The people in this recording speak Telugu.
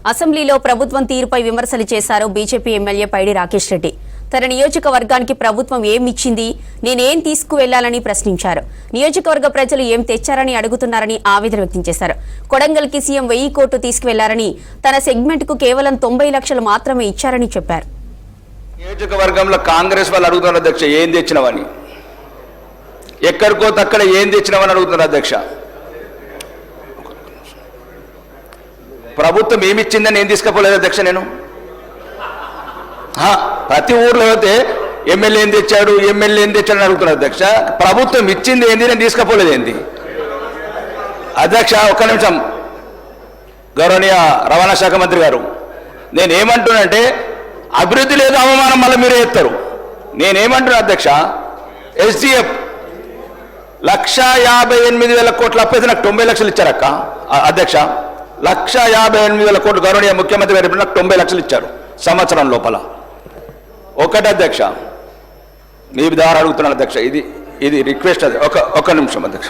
అసెంబ్లీలో ప్రభుత్వం తీరుపై విమర్శలు చేశారు బీజేపీ ఎమ్మెల్యే పైడి రాకేష్ రెడ్డి. తన నియోజకవర్గానికి ప్రభుత్వం ఏమిచ్చింది, నేనేం తీసుకువెళ్లాలని ప్రశ్నించారు. నియోజకవర్గ ప్రజలు ఏం తెచ్చారని అడుగుతున్నారని ఆవేదన వ్యక్తం చేశారు. కొడంగల్కి సీఎం 1000 కోట్లు తీసుకువెళ్లారని, తన సెగ్మెంట్ కు కేవలం 90 లక్షలు మాత్రమే ఇచ్చారని చెప్పారు. నియోజకవర్గంలో కాంగ్రెస్ వాళ్ళు అడుగుతున్నారు అధ్యక్ష, ఏం తెచ్చినవని, ఎక్కడికో తక్కడ ఏం తెచ్చినవని అడుగుతున్నారు అధ్యక్ష. ప్రభుత్వం ఏమిచ్చిందని ఏం తీసుకపోలేదు అధ్యక్ష. నేను ప్రతి ఊర్లో అయితే ఎమ్మెల్యే ఏం తెచ్చాడు, ఎమ్మెల్యే ఏం తెచ్చాడు అని అడుగుతున్నారు అధ్యక్ష. ప్రభుత్వం ఇచ్చింది ఏంది, నేను తీసుకపోలేదు ఏంది అధ్యక్ష. ఒక్క నిమిషం. గౌరవనీయ రవాణా శాఖ మంత్రి గారు, నేనేమంటున్నానంటే అభివృద్ధి లేదు, అవమానం మళ్ళీ మీరే ఎత్తారు. నేనేమంటున్నా అధ్యక్ష, ఎస్డిఎఫ్ 1,58,000 కోట్ల అప్పు అయితే నాకు 90 లక్షలు ఇచ్చారక్క అధ్యక్ష. 1,58,000 కోట్లు గౌరవనీయ ముఖ్యమంత్రి గారు నాకు 90 లక్షలు ఇచ్చారు సంవత్సరం లోపల. ఒకటి అధ్యక్ష, మీ ద్వారా అడుగుతున్నాను అధ్యక్ష, ఇది రిక్వెస్ట్. ఒక్క నిమిషం అధ్యక్ష.